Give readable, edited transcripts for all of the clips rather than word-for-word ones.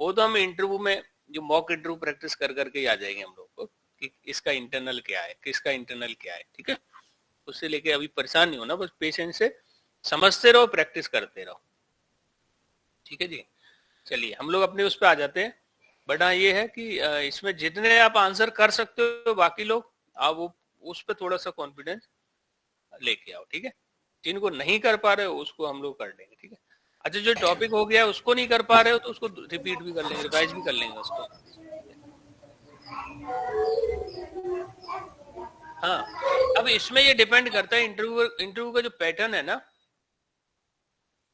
वो तो हम इंटरव्यू में जो मॉक इंटरव्यू प्रैक्टिस कर करके ही आ जाएंगे हम लोग को कि इसका इंटरनल क्या है, किसका इंटरनल क्या है, ठीक है। उससे लेके अभी परेशान नहीं होना, बस पेशेंस से समझते रहो, प्रैक्टिस करते रहो, ठीक है जी। चलिए हम लोग अपने उस पर आ जाते हैं। बट हाँ ये है कि इसमें जितने आप आंसर कर सकते हो बाकी लोग, आप वो उस पर थोड़ा सा कॉन्फिडेंस लेके आओ, ठीक है। जिनको नहीं कर पा रहे हो उसको हम लोग कर लेंगे, ठीक है। अच्छा जो टॉपिक हो गया उसको नहीं कर पा रहे हो तो उसको रिपीट भी कर लेंगे, रिवाइज भी कर लेंगे उसको। हाँ अब इसमें ये डिपेंड करता है इंटरव्यू का जो पैटर्न है ना,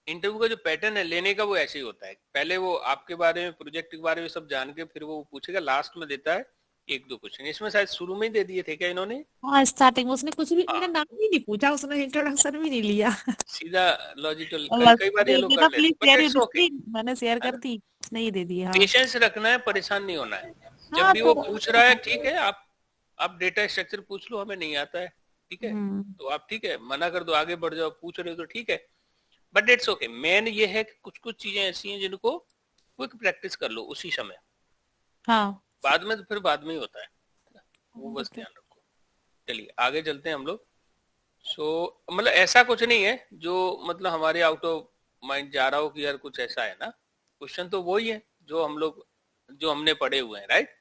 इंटरव्यू का जो पैटर्न है लेने का वो ऐसे ही होता है। पहले वो आपके बारे में, प्रोजेक्ट के बारे में सब जान के फिर वो पूछेगा, लास्ट में देता है एक दो क्वेश्चन। इसमें शायद शुरू में ही दे दिए थे क्या इन्होंने? हाँ स्टार्टिंग में उसने कुछ भी, हाँ मेरा नाम भी नहीं पूछा, उसने इंट्रोडक्शन भी नहीं लिया। सीधा लॉजिकल, और कई बस कई बार ये दे लोग देना, कर लेते प्लीज हैं, but share its your okay, screen, मैंने शेयर है कर ना। दी, नहीं दे दी। हाँ पेशेंस रखना है, परेशान नहीं होना है। जब हाँ भी तो वो पूछ रहा है ठीक है, आप डेटा स्ट्रक्चर पूछ लो, हमें नहीं आता है, ठीक है, तो आप ठीक है मना कर दो, आगे बढ़ जाओ, पूछ रहे हो तो ठीक है, बट इट्स ओके। मेन ये है कि कुछ कुछ चीजें ऐसी हैं जिनको क्विक प्रैक्टिस कर लो उसी समय, हाँ बाद में तो फिर बाद में ही होता है ना? वो बस ध्यान रखो। चलिए आगे चलते हैं हम लोग। सो मतलब ऐसा कुछ नहीं है जो मतलब हमारे आउट ऑफ माइंड जा रहा हो कि यार कुछ ऐसा है ना, क्वेश्चन तो वही है जो हम लोग, जो हमने पढ़े हुए हैं, राइट।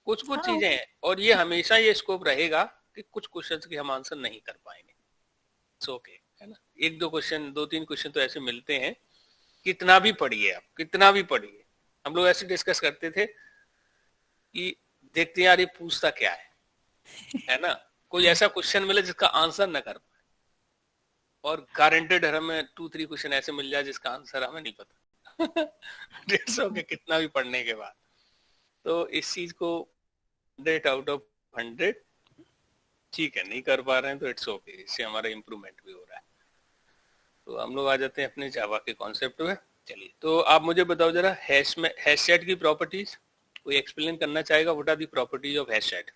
कुछ कुछ हाँ चीजें हैं और ये हमेशा ये स्कोप रहेगा कि कुछ क्वेश्चंस के हम आंसर नहीं कर पाएंगे, इट्स ओके, है ना। एक दो क्वेश्चन, दो तीन क्वेश्चन तो ऐसे मिलते हैं, कितना भी पढ़िए आप, कितना भी पढ़िए। हम लोग ऐसे डिस्कस करते थे कि देखते हैं यार ये पूछता क्या है ना। कोई ऐसा क्वेश्चन मिले जिसका आंसर न कर पाए, और गारंटेड हमें 2-3 क्वेश्चन ऐसे मिल जाए जिसका आंसर हमें नहीं पता। 150 के कितना भी पढ़ने के बाद। तो इस चीज को 100 आउट ऑफ 100 ठीक है, नहीं कर पा रहे हैं तो इट्स ओके, इससे हमारा इम्प्रूवमेंट भी हो रहा है। तो हम लोग आ जाते हैं अपने जावा के कॉन्सेप्ट में। चलिए तो आप मुझे बताओ जरा, हैश में हैश सेट की प्रॉपर्टीज कोई एक्सप्लेन करना चाहेगा? What are the properties of hash set?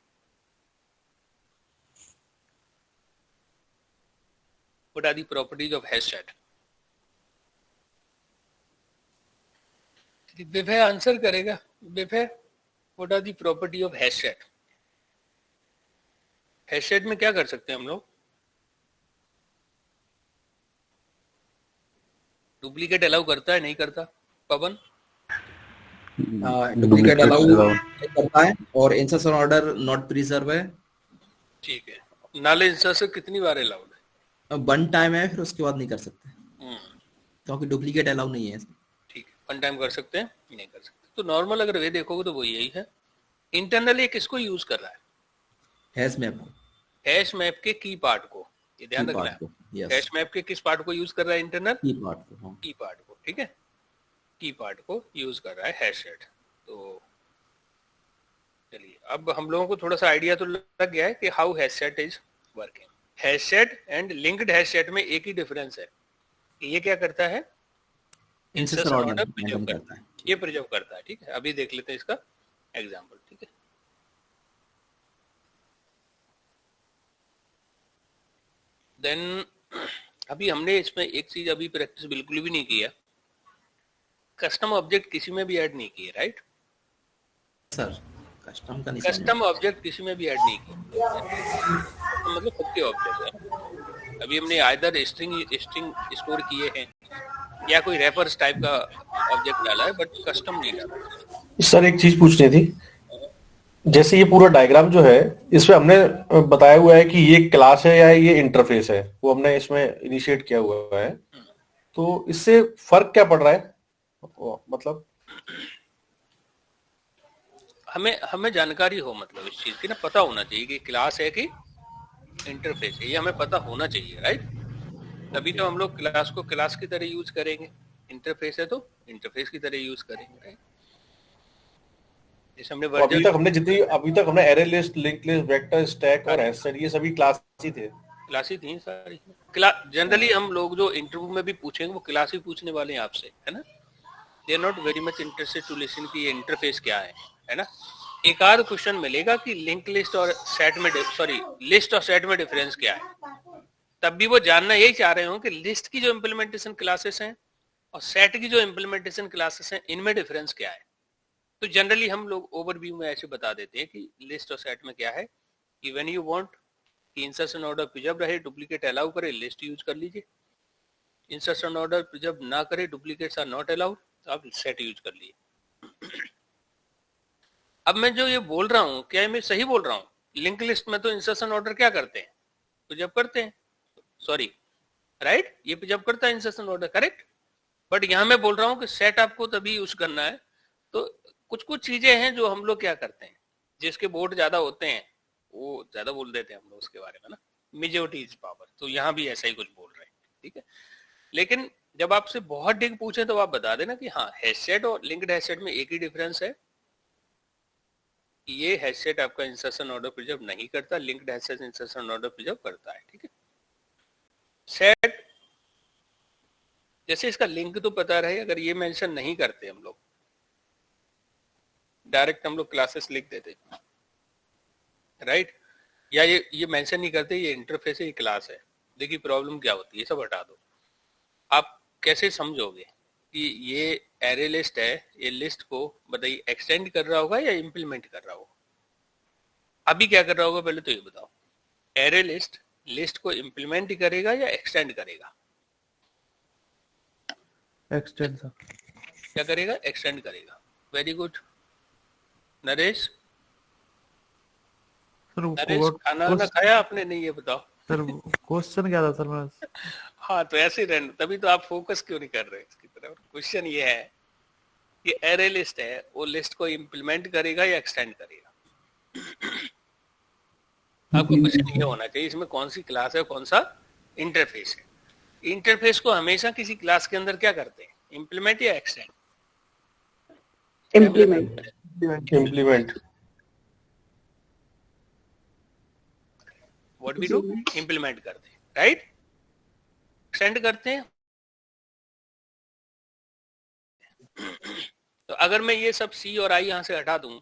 What are the properties of hash set? Vibhay answer करेगा। Vibhay, what are the property of hash set? Hash set में क्या कर सकते हैं हम लोग? डुप्लीकेट अलाउ करता है, नहीं करता? पवन? डुप्लीकेट अलाउ करता है और इंसर्शन ऑर्डर नॉट प्रिजर्व है। ठीक है, नाले इंसर्शन कितनी बार अलाउड है? वन टाइम है, फिर उसके बाद नहीं कर सकते क्योंकि डुप्लीकेट अलाउ नहीं है। ठीक है, वन टाइम कर सकते हैं, नहीं कर सकते। तो नॉर्मल अगर वे देखोगे तो वो यही है। इंटरनली किसको यूज कर रहा है? हैश मैप, हैश मैप के की पार्ट को, ये ध्यान की रखना पार्ट है। को, यस, हैश मैप के किस पार्ट को यूज कर रहा है इंटरनल? की पार्ट को, हाँ, की पार्ट को, ठीक है, की पार्ट को यूज कर रहा है हैश सेट। तो चलिए अब हम लोगों को थोड़ा सा आइडिया तो लग गया है कि how hash set is working. Hash set and linked hash set में एक ही डिफरेंस है कि ये क्या करता है, इंसर्शन ऑर्डर मेंटेन करता है, ये प्रिजर्व करता है, ठीक है। अभी देख लेते हैं इसका एग्जांपल, ठीक है। देन अभी हमने इसमें एक चीज अभी प्रैक्टिस बिल्कुल भी नहीं की है, कस्टम ऑब्जेक्ट किसी में भी ऐड नहीं किए, राइट सर। कस्टम का कस्टम ऑब्जेक्ट किसी में भी ऐड नहीं किए, तो मतलब खुद के ऑब्जेक्ट है। अभी हमने आइदर स्ट्रिंग स्टोर किए हैं या कोई रेफर्स टाइप का ऑब्जेक्ट डाला है, बट कस्टम नहीं डाला। सर एक चीज पूछनी थी, जैसे ये पूरा डायग्राम जो है इसमें हमने बताया हुआ है कि ये क्लास है या ये इंटरफेस है, वो हमने इसमें इनिशिएट किया हुआ है, तो इससे फर्क क्या पड़ रहा है? मतलब हमें जानकारी हो, मतलब इस चीज की ना पता होना चाहिए कि क्लास है कि इंटरफेस है, ये हमें पता होना चाहिए, राइट। तभी तो हम लोग क्लास को क्लास की तरह यूज करेंगे, इंटरफेस है तो इंटरफेस की तरह यूज करेंगे, राइट। जैसे हमने तो अभी तक हमने array list, link list, vector, stack और हैश सेट, ये सभी क्लास ही थे, क्लास ही थी सारी। जनरली हम लोग जो इंटरव्यू में भी पूछेंगे वो क्लास ही पूछने वाले हैं आपसे, है ना। They are not very much interested to listen कि इंटरफेस क्या है ना। एक आध क्वेश्चन मिलेगा कि लिंक लिस्ट और सेट में, सॉरी लिस्ट और सेट में डिफरेंस क्या है, तब भी वो जानना यही चाह रहे हो कि लिस्ट की जो इम्प्लीमेंटेशन क्लासेस हैं और सेट की जो इम्प्लीमेंटेशन क्लासेस हैं इनमें डिफरेंस क्या है, तो जनरली हम लोग ओवरव्यू में ऐसे बता देते हैं कि लिस्ट और सेट में क्या है कि व्हेन यू वांट कि इंसर्शन ऑर्डर प्रिजर्व रहे, डुप्लीकेट अलाउ करे, लिस्ट यूज कर लीजिए। इंसर्शन ऑर्डर प्रिजर्व ना करे, डुप्लीकेट्स आर नॉट अलाउड, तो आप सेट यूज कर लीजिए। अब मैं जो ये बोल रहा हूँ क्या मैं सही बोल रहा हूँ? लिंक लिस्ट में तो इंसर्शन ऑर्डर क्या करते हैं? प्रिजर्व करते हैं, सॉरी राइट, ये प्रिजर्व करता है इंसर्शन ऑर्डर, करेक्ट। बट यहाँ मैं बोल रहा हूँ कि सेट आपको तभी यूज करना है। तो कुछ कुछ चीजें हैं जो हम लोग क्या करते हैं, जिसके बोर्ड ज्यादा होते हैं वो ज्यादा बोल देते हैं हम लोग उसके बारे में ना, मेजॉरिटी इज पावर। तो यहाँ भी ऐसा ही कुछ बोल रहे हैं, ठीक है। लेकिन जब आपसे बहुत डिग पूछे तो आप बता देना कि हाँ हैशसेट और लिंक्ड हैशसेट में एक ही डिफरेंस है, ये हैशसेट आपका इंसर्शन ऑर्डर प्रिजर्व नहीं करता, linked HashSet insertion order preserve करता है, ठीक है। सेट जैसे इसका लिंक तो पता रहे, अगर ये मेंशन नहीं करते हम लोग, डायरेक्ट हम लोग क्लासेस लिख देते राइट, या ये मेंशन नहीं करते ये इंटरफेस है, ये क्लास है। देखिए प्रॉब्लम क्या होती है, सब हटा दो। आप कैसे समझोगे कि ये एरे लिस्ट है, ये लिस्ट को बताइए एक्सटेंड कर रहा होगा या इंप्लीमेंट कर रहा होगा? अभी क्या कर रहा होगा पहले तो ये बताओ। एरे लिस्ट को इंप्लीमेंट करेगा या एक्सटेंड करेगा? Extend sir. क्या करेगा? एक्सटेंड करेगा। Very good Naresh. Sir Naresh खाना ना खाया आपने? नहीं, ये बताओ सर क्वेश्चन क्या था सर मेरा? हाँ तो ऐसे ही रहना, तभी तो आप फोकस क्यों नहीं कर रहे इसकी तरफ। क्वेश्चन ये है कि एरे लिस्ट है, वो लिस्ट को इंप्लीमेंट करेगा या एक्सटेंड करेगा? आपको क्वेश्चन ये होना चाहिए इसमें कौन सी क्लास है, कौन सा इंटरफेस है। इंटरफेस को हमेशा किसी क्लास के अंदर क्या करते हैं, इंप्लीमेंट या extend? Implement. What we do, implement करते हैं, राइट। एक्सटेंड करते हैं। तो अगर मैं ये सब सी और आई यहां से हटा दूं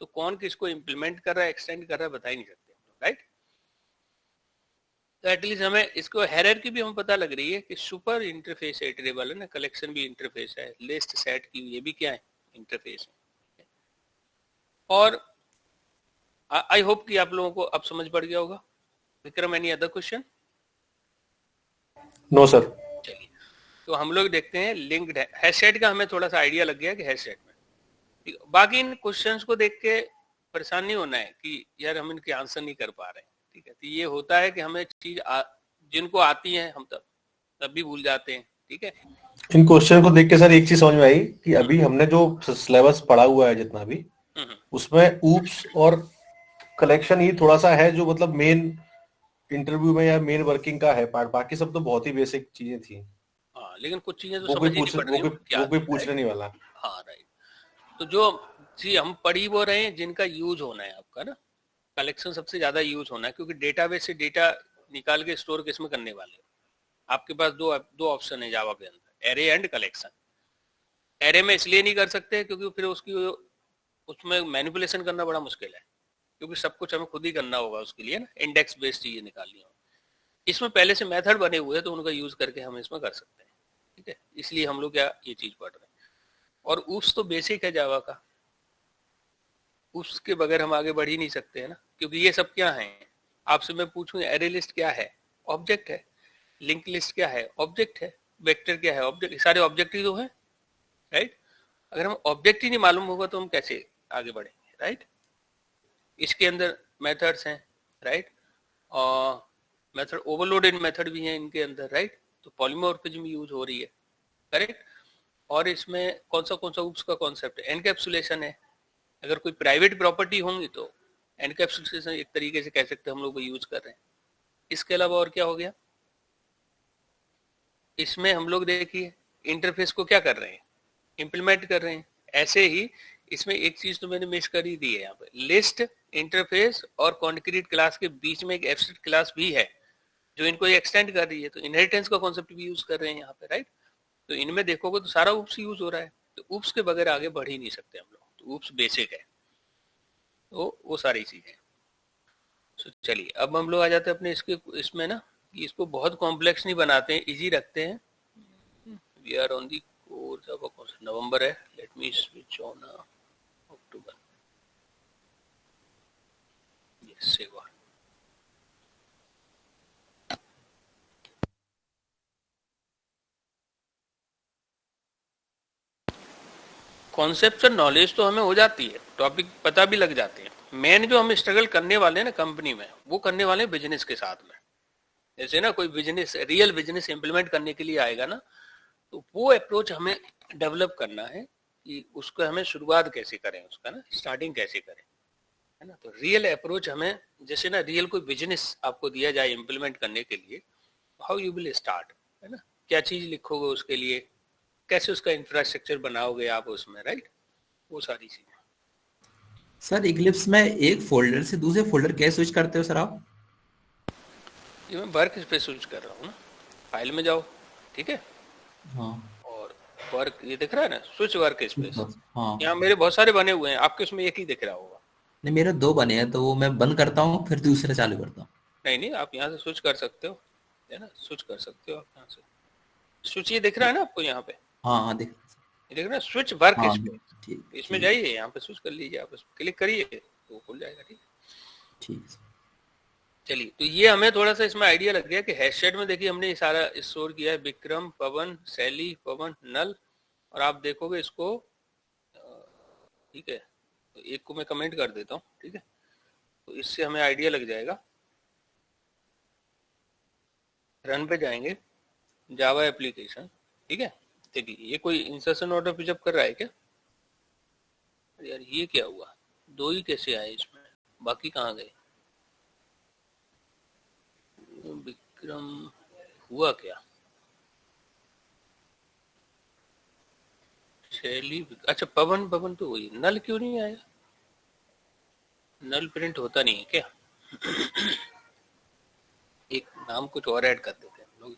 तो कौन किसको इंप्लीमेंट कर रहा है, एक्सटेंड कर रहा है, बता ही नहीं सकते, राइट। तो एटलीस्ट हमें इसको हायरार्की भी हमें पता लग रही है कि सुपर इंटरफेस इटरेबल है ना, कलेक्शन भी इंटरफेस है, लिस्ट सेट की ये भी क्या है, इंटरफेस है। और आई होप कि आप लोगों को अब समझ पड़ गया होगा। Vikram, any other question? No sir. चलिए तो हम लोग देखते हैं लिंक्ड हैशसेट का, हमें थोड़ा सा आइडिया लग गया कि हैशसेट में। बाकी इन क्वेश्चंस को देख के परेशान नहीं होना है कि यार हम इनके आंसर नहीं कर पा रहे हैं, ठीक है। तो ये होता है कि हमें चीज जिनको आती है हम तब भी भूल जाते हैं, ठीक है। इन क्वेश्चन को देख के सर एक चीज समझ में आई कि अभी हमने जो सिलेबस पढ़ा हुआ है जितना भी, उसमें ऊप्स और कलेक्शन ही थोड़ा सा है जो मतलब मेन इंटरव्यू में या मेन वर्किंग का है पार्ट, बाकी सब तो बहुत ही बेसिक चीजें थी। हाँ लेकिन कुछ चीजें तो समझ ही नहीं पड़ रही, वो कोई पूछने नहीं वाला। हाँ राइट। तो जो चीज हम पढ़ी वो रहे हैं जिनका यूज होना है आपका ना, कलेक्शन सबसे ज्यादा यूज होना है, क्योंकि डेटाबेस से डेटा निकाल के स्टोर किसमें करने वाले हो। आपके पास दो ऑप्शन है जावा के अंदर, एरे एंड कलेक्शन। एरे में इसलिए नहीं कर सकते क्योंकि फिर उसमें मैनिपुलेशन करना बड़ा मुश्किल है, क्योंकि सब कुछ हमें खुद ही करना होगा उसके लिए ना, इंडेक्स बेस्ड चीजें निकालनी होगी। इसमें पहले से मेथड बने हुए हैं तो उनका यूज करके हम इसमें कर सकते हैं, ठीक है। इसलिए हम लोग क्या ये चीज पढ़ रहे हैं। और ऊप्स तो बेसिक है जावा का, ऊप्स के बगैर हम आगे बढ़ ही नहीं सकते है ना, क्योंकि ये सब क्या है। आपसे मैं पूछूं एरे लिस्ट क्या है, ऑब्जेक्ट है। लिंक लिस्ट क्या है, ऑब्जेक्ट है। वेक्टर क्या है, ऑब्जेक्ट। सारे ऑब्जेक्ट ही तो है, राइट। अगर हम ऑब्जेक्ट ही नहीं मालूम होगा तो हम कैसे आगे बढ़ेंगे, राइट। इसके अंदर मेथड्स हैं, राइट, और मेथड ओवरलोडेड मेथड भी हैं इनके अंदर, राइट। तो पॉलीमॉर्फिज्म यूज हो रही है, करेक्ट। और इसमें कौन सा ऊप्स का कॉन्सेप्ट है, एनकैप्सुलेशन है। अगर कोई प्राइवेट प्रॉपर्टी होंगी तो एनकैप्सुलेशन एक तरीके से कह सकते हैं हम लोग यूज कर रहे हैं। इसके अलावा और क्या हो गया, इसमें हम लोग देखिए इंटरफेस को क्या कर रहे हैं, इंप्लीमेंट कर रहे हैं। ऐसे ही इसमें एक चीज तो मैंने मिस कर ही दी है यहाँ पे, लिस्ट, इंटरफेस और कॉन्क्रीट क्लास के बीच में एक एब्स्ट्रैक्ट क्लास भी है जो इनको एक्सटेंड कर रही है। तो इनहेरिटेंस का कॉन्सेप्ट भी यूज कर रहे हैं यहाँ पे, राइट। तो इनमें देखोगे तो सारा ऊप्स यूज हो रहा है, तो ऊप्स के बगैर आगे बढ़ ही नहीं सकते हम लोग। तो ऊप्स बेसिक है, तो वो सारी चीजें। तो चलिए अब हम लोग आ जाते हैं अपने इसमें ना, कि इसको बहुत कॉम्प्लेक्स नहीं बनाते हैं, इजी रखते हैं। We are on the course, अब कौन सा नवंबर है, let me switch on conceptual knowledge तो हमें हो जाती है, टॉपिक पता भी लग जाते हैं। मेन जो हम स्ट्रगल करने वाले हैं ना कंपनी में, वो करने वाले हैं बिजनेस के साथ में। जैसे ना कोई बिजनेस, रियल बिजनेस इंप्लीमेंट करने के लिए आएगा ना, तो वो अप्रोच हमें डेवलप करना है कि उसको हमें शुरुआत कैसे करें, उसका ना स्टार्टिंग कैसे करें, है ना। तो रियल अप्रोच हमें, जैसे ना रियल कोई बिजनेस आपको दिया जाए इम्प्लीमेंट करने के लिए, हाउ यू विल स्टार्ट, है ना, क्या चीज लिखोगे उसके लिए, कैसे उसका इंफ्रास्ट्रक्चर बनाओगे आप उसमें, राइट, वो सारी चीजें। सर इक्लिप्स में एक फोल्डर से दूसरे फोल्डर कैसे स्विच करते हो सर आप? ये मैं वर्क स्पेस स्विच कर रहा हूँ ना, फाइल में जाओ, ठीक है, हाँ और वर्क ये दिख रहा है ना, स्विच वर्क स्पेस। हाँ। यहाँ मेरे बहुत सारे बने हुए हैं, आपके उसमें एक ही दिख रहा होगा। नहीं मेरे 2 बने हैं, तो वो मैं बंद करता हूँ फिर दूसरा चालू करता हूँ। नहीं नहीं, आप यहाँ से स्विच कर सकते हो, है ना, स्विच कर सकते हो आप यहाँ से। स्विच ये दिख रहा है ना आपको यहाँ पे, हाँ हाँ देख। ये देख रहा है स्विच वर्क हाँ स्पेस, ठीक इसमें ठीक जाइए, यहाँ पे स्विच कर लीजिए, आप इस क्लिक करिए तो खुल जाएगा, ठीक है। ठीक। चलिए, तो ये हमें थोड़ा सा इसमें आइडिया लग गया कि हैशटैग में देखिए हमने ये सारा स्टोर किया है, विक्रम, पवन, शैली, पवन, नल, और आप देखोगे इसको, ठीक है, तो एक को मैं कमेंट कर देता हूँ, ठीक है, तो इससे हमें आइडिया लग जाएगा। रन पे जाएंगे, जावा एप्लीकेशन, ठीक है, देखिए ये कोई इंसर्शन ऑर्डर पिकअप कर रहा है क्या? यार ये क्या हुआ, 2 ही कैसे आए इसमें, बाकी कहाँ गए? विक्रम हुआ क्या? शैली, अच्छा पवन, पवन तो हुई, नल क्यों नहीं आया? नल प्रिंट होता नहीं है क्या? एक नाम कुछ और ऐड कर देते हैं हम लोग।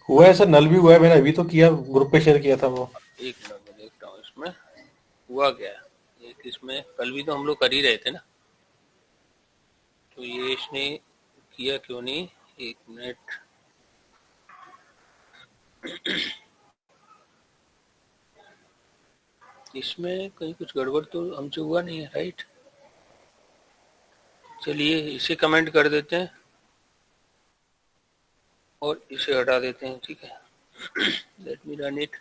हुआ है सर, नल भी हुआ है, मैंने अभी तो किया, ग्रुप पे शेयर किया था वो। एक मिनट में देखता हूँ इसमें हुआ क्या है। एक इसमें कल भी तो हम लोग कर ही रहे थे ना, तो ये इसने किया क्यों नहीं? एक मिनट, इसमें कहीं कुछ गड़बड़ तो हमसे हुआ नहीं है, राइट। चलिए इसे कमेंट कर देते हैं और इसे हटा देते हैं, ठीक है। Let me run it.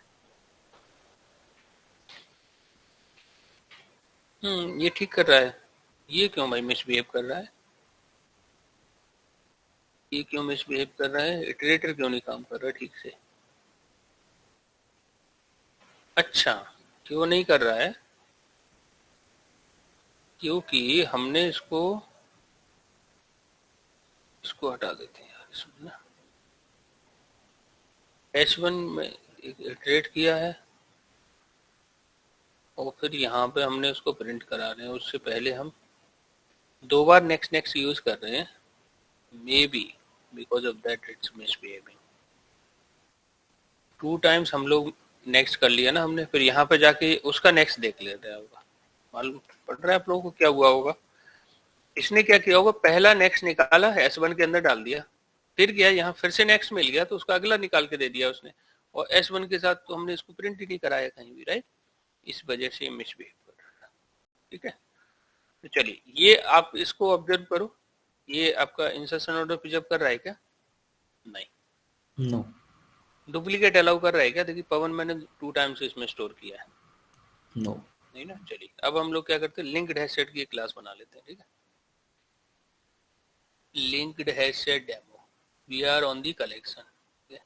ये ठीक कर रहा है, ये क्यों भाई मिसबिहेव कर रहा है? ये क्यों मिसबिहेव कर रहा है? इटरेटर क्यों नहीं काम कर रहा है ठीक से? अच्छा, क्यों नहीं कर रहा है? क्योंकि हमने इसको हटा देते हैं यार, इसमें ना H1 में इटरेट किया है और फिर यहाँ पे हमने उसको प्रिंट करा रहे हैं, उससे पहले हम 2 बार नेक्स्ट नेक्स्ट यूज कर रहे हैं, may be because of that it's misbehaving. 2 times हम लोग नेक्स्ट कर लिया ना हमने, फिर यहाँ पे जाके उसका नेक्स्ट देख लेते हैं। मालूम पड़ रहा है आप लोगों को क्या हुआ होगा? इसने क्या किया होगा, पहला नेक्स्ट निकाला S1 के अंदर डाल दिया, फिर गया यहाँ फिर से नेक्स्ट मिल गया तो उसका अगला निकाल के दे दिया उसने, और S1 के साथ तो हमने इसको प्रिंट ही नहीं कराया कहीं भी, राइट। इस वजह से मिसबिहेव कर रहा था, ठीक है। तो चलिए ये आप इसको ऑब्जर्व करो, ये आपका इंसर्शन ऑर्डर पिकअप कर रहा है क्या? नहीं। नो। डुप्लीकेट अलाउ कर रहा है क्या? देखिए पवन मैंने 2 टाइम्स इसमें स्टोर किया है। नो। नहीं ना। चलिए अब हम लोग क्या करते हैं, लिंक्ड हैशसेट की एक क्लास बना लेते हैं, ठीक है। linked hashtag demo, we are on the collection, okay,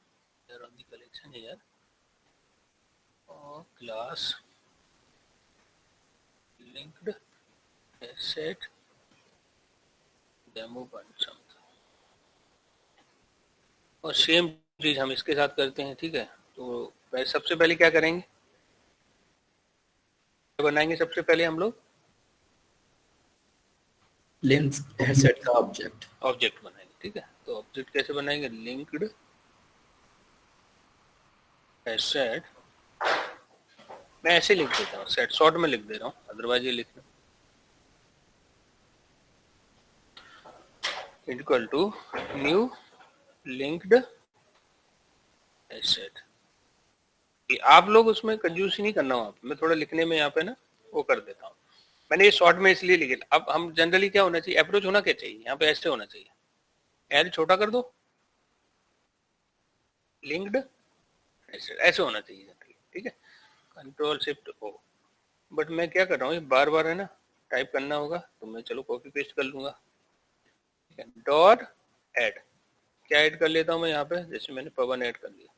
we are on the collection here, class linked hashtag demo बन और सेम चीज हम इसके साथ करते हैं, ठीक है। तो सबसे पहले क्या करेंगे, बनाएंगे सबसे पहले हम लोग लिंक्ड हैशसेट का ऑब्जेक्ट बनाएंगे, ठीक है। तो ऑब्जेक्ट कैसे बनाएंगे, लिंक्ड हैशसेट, मैं ऐसे लिख देता हूँ, सेट शॉर्ट में लिख दे रहा हूँ, अदरवाइज ये लिखना equal to new linked hashset. आप लोग उसमें कंजूसी नहीं करना हो, मैं थोड़ा लिखने में यहाँ पे ना वो कर देता हूँ, मैंने ये शॉर्ट में इसलिए लिखे। अब हम जनरली क्या होना चाहिए, अप्रोच होना क्या चाहिए, यहाँ पे ऐसे होना चाहिए, एल छोटा कर दो, लिंक्ड ऐसे होना चाहिए जनरली, ठीक है। कंट्रोल शिफ्ट ओ, बट मैं क्या कर रहा हूँ, बार बार है ना टाइप करना होगा, तो मैं चलो कॉपी पेस्ट कर लूंगा। डॉट ऐड, क्या ऐड कर लेता हूँ मैं यहाँ पे, जैसे मैंने पवन ऐड कर लिया,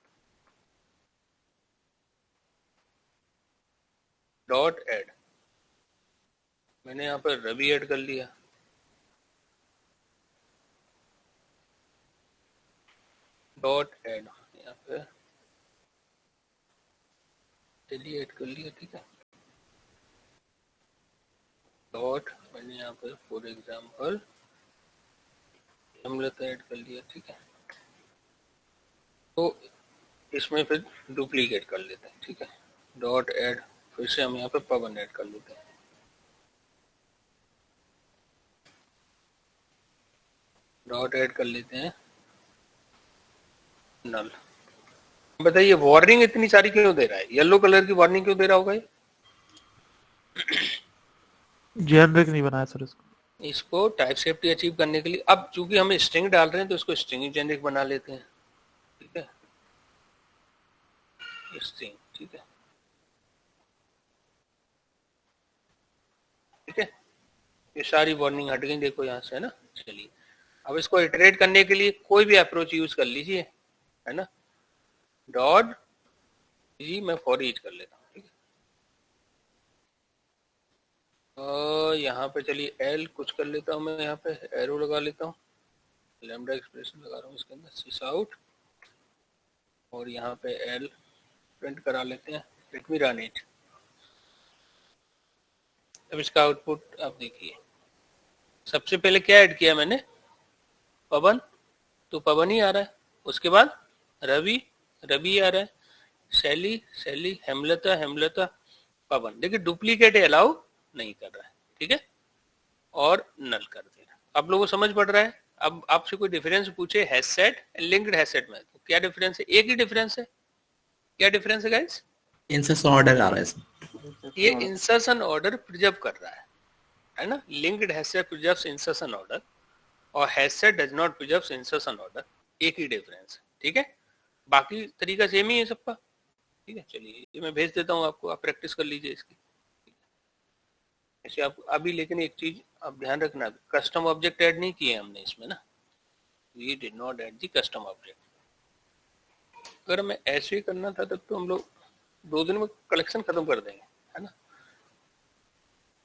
डॉट ऐड, मैंने यहाँ पर रवि ऐड कर लिया, डॉट ऐड यहाँ पे चलिए ऐड कर लिया, ठीक है। डॉट मैंने यहाँ पे फॉर एग्जाम्पल हेमलता ऐड कर लिया, ठीक है। तो इसमें फिर डुप्लीकेट कर लेते हैं, ठीक है। डॉट ऐड, फिर से हम यहाँ पे पवन ऐड कर लेते हैं, डॉट ऐड कर लेते हैं नल। बताइए वार्निंग इतनी सारी क्यों दे रहा है, येलो कलर की वार्निंग क्यों दे रहा होगा ये? जेनरिक नहीं बनाया सर इसको टाइप सेफ्टी अचीव करने के लिए, अब चूंकि हम स्ट्रिंग डाल रहे हैं तो इसको स्ट्रिंग जेनरिक बना लेते हैं, ठीक है। स्ट्रिंग, ठीक है, ठीक है। ये सारी वार्निंग हट गई, देखो यहाँ से, है ना। चलिए अब इसको इटरेट करने के लिए कोई भी अप्रोच यूज कर लीजिए, है ना। डॉट जी मैं फॉर ईच कर लेता हूँ, ठीक है। यहाँ पे चलिए एल कुछ कर लेता हूँ मैं, यहाँ पे एरो लगा लेता हूँ, लैम्डा एक्सप्रेशन लगा रहा हूँ इसके अंदर, सिस आउट, और यहाँ पे एल प्रिंट करा लेते हैं, लेट मी रन इट। अब इसका आउटपुट आप देखिए, सबसे पहले क्या ऐड किया मैंने, पवन, तो पवन ही आ रहा है, उसके बाद रवि, रवि आ रहा है, शैली, शैली, हेमलता, हेमलता, पवन। देखिए डुप्लीकेट अलाउ नहीं कर रहा है, ठीक है, और नल कर दे रहा है। आप लोगों को समझ पड़ रहा है? अब आपसे कोई डिफरेंस पूछे hash set linked hash set में, तो क्या डिफरेंस है? एक ही डिफरेंस है। क्या डिफरेंस है गाइस? इंसर्शन ऑर्डर आ रहा है इसमें, ये इंसर्शन ऑर्डर प्रिजर्व कर रहा है ना। Linked hash set preserves insertion order और hash set does not preserves insertion order, एक ही डिफरेंस है, ठीक है। बाकी तरीका सेम ही है सबका, ठीक है। चलिए ये मैं भेज देता हूँ आपको, आप प्रैक्टिस कर लीजिए इसकी। ऐसे आप अभी, लेकिन एक चीज आप ध्यान रखना, कस्टम ऑब्जेक्ट ऐड नहीं किए हमने इसमें ना, we did not add the custom object. अगर हमें ऐसे ही करना था तब तो हम लोग 2 दिन में कलेक्शन खत्म कर देंगे, है ना।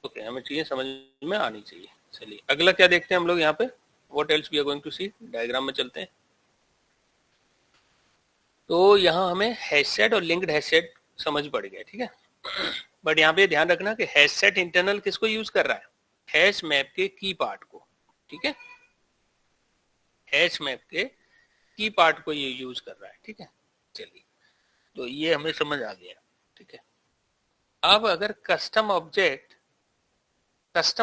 ओके, हमें चीजें समझ में आनी चाहिए। चलिए अगला क्या देखते हैं हम लोग यहाँ पे, what else we are going to see, diagram में चलते हैं। तो यहाँ हमें हैश सेट और लिंक्ड हैश सेट समझ पड़ गया, ठीक है। बट यहाँ पे ध्यान रखना कि हैश सेट इंटरनल किसको यूज कर रहा है, हैश मैप के की पार्ट को, ठीक है। हैश मैप के की पार्ट को ये यूज कर रहा है, ठीक है। चलिए तो ये हमें समझ आ गया, ठीक है। अब अगर कस्टम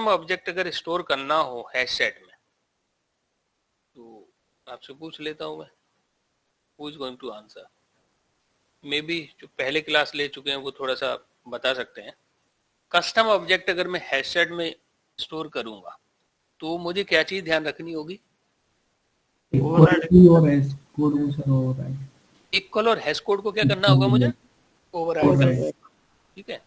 ऑब्जेक्ट अगर स्टोर करना हो हैश सेट में, तो आपसे पूछ लेता हूं मैं, who is going to answer? Maybe जो पहले क्लास ले चुके हैं वो थोड़ा सा बता सकते हैं। कस्टम ऑब्जेक्ट अगर मैं हैश सेट में स्टोर करूंगा तो मुझे क्या चीज ध्यान रखनी होगी? इक्वल और हैश कोड को क्या करना होगा मुझे? ओवरराइड करना, ठीक है।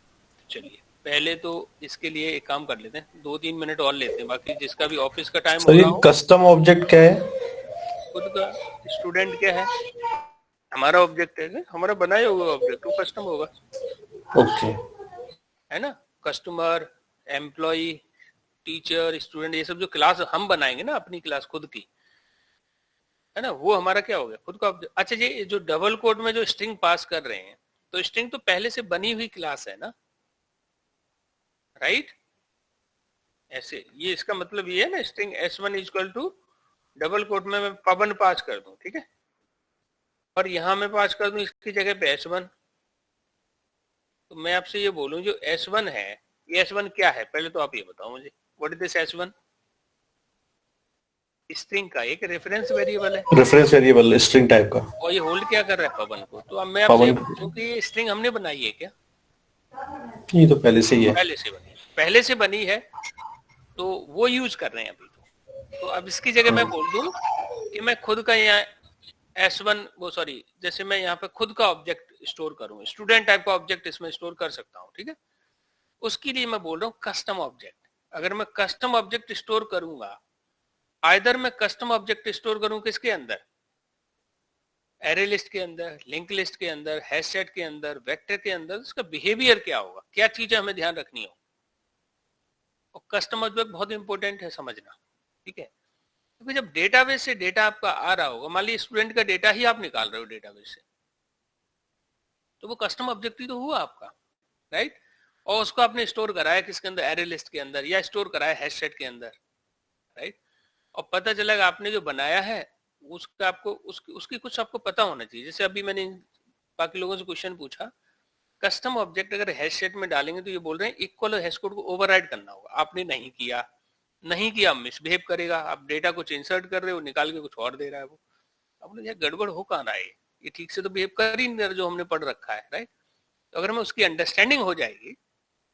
चलिए पहले तो इसके लिए एक काम कर लेते हैं, 2-3 मिनट और लेते हैं, बाकी जिसका भी ऑफिस का टाइम हो रहा हो। कस्टम ऑब्जेक्ट क्या है? खुद का स्टूडेंट क्या है, हमारा ऑब्जेक्ट है, हमारा बनाया हुआ ऑब्जेक्ट, वो कस्टम होगा, ओके, है ना। कस्टमर, एम्प्लॉय, टीचर, स्टूडेंट, ये सब जो क्लास हम बनाएंगे ना अपनी क्लास खुद की, है ना, वो हमारा क्या हो गया, खुद का ऑब्जेक्ट। अच्छा ये जो डबल कोड में जो स्ट्रिंग पास कर रहे हैं, तो स्ट्रिंग तो पहले से बनी हुई क्लास है ना, राइट। ऐसे ये इसका मतलब ये है ना, string s1 equal to double quote में मैं पवन पास कर दूं, ठीक है, और यहां मैं पास कर दूं इसकी जगह पे s1। तो मैं आपसे ये बोलूं जो s1 है, ये s1 क्या है पहले तो आप ये बताओ मुझे, what is this s1? String का एक रेफरेंस वेरिएबल है, रेफरेंस वेरिएबल स्ट्रिंग टाइप का, और ये होल्ड क्या कर रहा है, पवन को। तो अब मैं आपसे पूछूं कि ये स्ट्रिंग हमने बनाई है क्या? ये तो पहले से ही है, पहले से बनी है, तो वो यूज कर रहे हैं अभी। तो अब इसकी जगह मैं बोल दूं कि मैं खुद का यहाँ S1 वो सॉरी जैसे मैं यहाँ पे खुद का ऑब्जेक्ट स्टोर करूं, स्टूडेंट टाइप का ऑब्जेक्ट इसमें स्टोर कर सकता हूं, ठीक है। उसके लिए मैं बोल रहा हूँ कस्टम ऑब्जेक्ट। अगर मैं कस्टम ऑब्जेक्ट स्टोर करूंगा, आइदर मैं कस्टम ऑब्जेक्ट स्टोर करूं किसके अंदर, एरे लिस्ट के अंदर, लिंक लिस्ट के अंदर, हैश सेट के अंदर, वेक्टर के अंदर, उसका बिहेवियर क्या होगा, क्या चीजें हमें ध्यान रखनी हो। और कस्टम ऑब्जेक्ट बहुत इंपॉर्टेंट है समझना, ठीक है। क्योंकि जब डेटाबेस से डेटा आपका आ रहा होगा, मान लीजिए स्टूडेंट का डेटा ही आप निकाल रहे हो डेटाबेस से, तो वो कस्टम ऑब्जेक्ट ही तो हुआ आपका, राइट। और उसको आपने स्टोर कराया किसके अंदर, एरे लिस्ट के अंदर, या स्टोर कराया हैश सेट के अंदर, राइट। और पता चला कि आपने जो बनाया है उसका आपको उसकी कुछ आपको पता होना चाहिए। जैसे अभी मैंने बाकी लोगों से क्वेश्चन पूछा, कस्टम ऑब्जेक्ट अगर हैश सेट में डालेंगे तो ये बोल रहे हैं इक्वल हैश कोड को ओवरराइड करना होगा। आपने नहीं किया मिसबिहेव करेगा। आप डेटा कुछ इंसर्ट कर रहे हो, निकाल के कुछ और दे रहा है वो, आपने यह गड़बड़ हो कहाँ रहा है, ये ठीक से तो बिहेव कर ही नहीं रहा जो हमने पढ़ रखा है, राइट। तो अगर हमें उसकी अंडरस्टैंडिंग हो जाएगी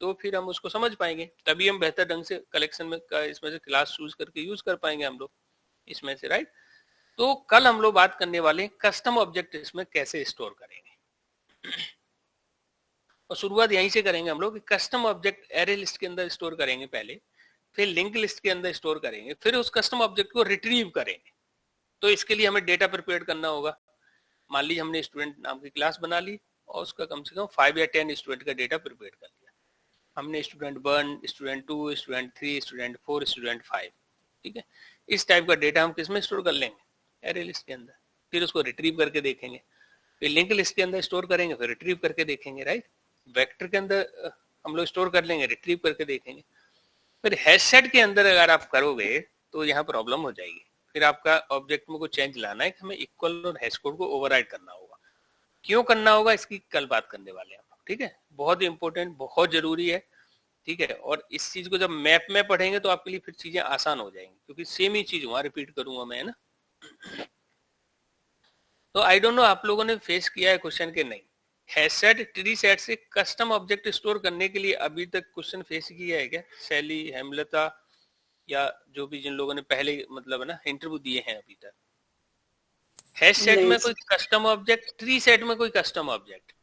तो फिर हम उसको समझ पाएंगे, तभी हम बेहतर ढंग से कलेक्शन में इसमें से क्लास चूज करके यूज कर पाएंगे हम लोग इसमें से, राइट। तो कल हम लोग बात करने वाले हैं कस्टम ऑब्जेक्ट इसमें कैसे स्टोर करेंगे। और शुरुआत यहीं से करेंगे हम लोग कि कस्टम ऑब्जेक्ट एरे लिस्ट के अंदर स्टोर करेंगे पहले, फिर लिंक लिस्ट के अंदर स्टोर करेंगे, फिर उस कस्टम ऑब्जेक्ट को रिट्रीव करेंगे। तो इसके लिए हमें डेटा प्रिपेयर करना होगा। मान लीजिए हमने स्टूडेंट नाम की क्लास बना ली और उसका कम से कम 5 या 10 स्टूडेंट का डेटा प्रिपेयर कर लिया। हमने student 1, student 2, student 3, student 4, student 5, ठीक है। इस टाइप का डेटा हम किसमें स्टोर कर लेंगे, एरे लिस्ट के अंदर, फिर उसको रिट्रीव करके देखेंगे, फिर लिंक लिस्ट के अंदर स्टोर करेंगे, फिर रिट्रीव करके देखेंगे, राइट। वेक्टर के अंदर हम लोग स्टोर कर लेंगे, रिट्रीव करके देखेंगे। फिर हैश सेट के अंदर अगर आप करोगे तो यहाँ प्रॉब्लम हो जाएगी। फिर आपका ऑब्जेक्ट में कुछ चेंज लाना है कि हमें इक्वल और हैश कोड को ओवरराइड करना होगा। क्यों करना होगा इसकी कल बात करने वाले हैं, ठीक है। बहुत इंपॉर्टेंट, बहुत जरूरी है, ठीक है। और इस चीज को जब मैप में पढ़ेंगे तो आपके लिए फिर चीजें आसान हो जाएंगी, क्योंकि सेम ही चीज वहां रिपीट करूंगा मैं, है ना। तो आई डोंट नो आप लोगों ने फेस किया है क्वेश्चन के नहीं, हैश सेट ट्री सेट से कस्टम ऑब्जेक्ट स्टोर करने के लिए अभी तक क्वेश्चन फेस किया है क्या, शैली, हेमलता, या जो भी जिन लोगों ने पहले मतलब है ना इंटरव्यू दिए हैं अभी तक। हैश सेट में कोई कस्टम ऑब्जेक्ट, ट्री सेट में कोई कस्टम ऑब्जेक्ट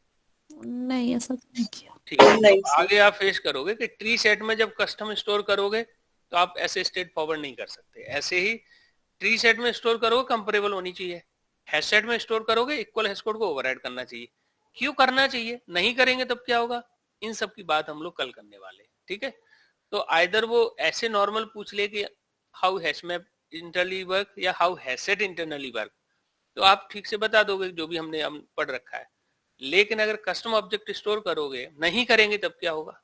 नहीं, ऐसा नहीं किया। ठीक है। तो आगे आप फेस करोगे कि ट्री सेट में जब कस्टम स्टोर करोगे तो आप ऐसे स्ट्रेट फॉरवर्ड नहीं कर सकते। ऐसे ही ट्री सेट में स्टोर करोगे कंपेरेबल होनी चाहिए, हैश सेट में स्टोर करोगे इक्वल हैश कोड को ओवरराइड करना चाहिए। क्यों करना चाहिए, नहीं करेंगे तब क्या होगा, इन सब की बात हम लोग कल करने वाले, ठीक है। तो आइदर वो ऐसे नॉर्मल पूछ ले कि how hash map internally work या how hash set internally work, तो आप ठीक से बता दोगे जो भी हमने हम पढ़ रखा है। लेकिन अगर कस्टम ऑब्जेक्ट स्टोर करोगे, नहीं करेंगे तब क्या होगा,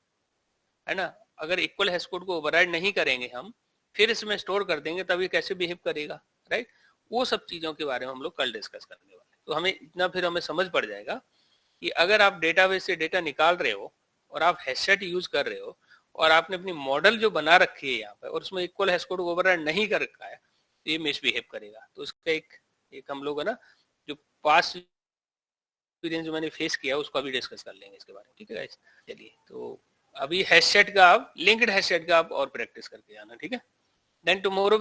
है ना। अगर इक्वल हैश कोड को ओवरराइड नहीं करेंगे हम, फिर इसमें स्टोर कर देंगे, तब ये कैसे बिहेव करेगा, राइट। वो सब चीजों के बारे में हम लोग कल डिस्कस करने वाले। तो हमें इतना फिर हमें समझ पड़ जाएगा कि अगर आप डेटाबेस से डेटा निकाल रहे हो और आप हैश सेट यूज कर रहे हो और आपने अपनी मॉडल जो बना रखी है यहाँ पे और उसमें इक्वल हैश कोड ओवरराइड नहीं कर रखा है, तो ये मिसबिहेव करेगा। तो उसका एक हम लोग है ना जो पास्ट एक्सपीरियंस जो मैंने फेस किया उसको अभी डिस्कस कर लेंगे इसके बारे में, ठीक है गाइस। चलिए, तो अभी हैश सेट का आप लिंक्ड हैश सेट का आप और प्रैक्टिस करके आना, ठीक है। Then tomorrow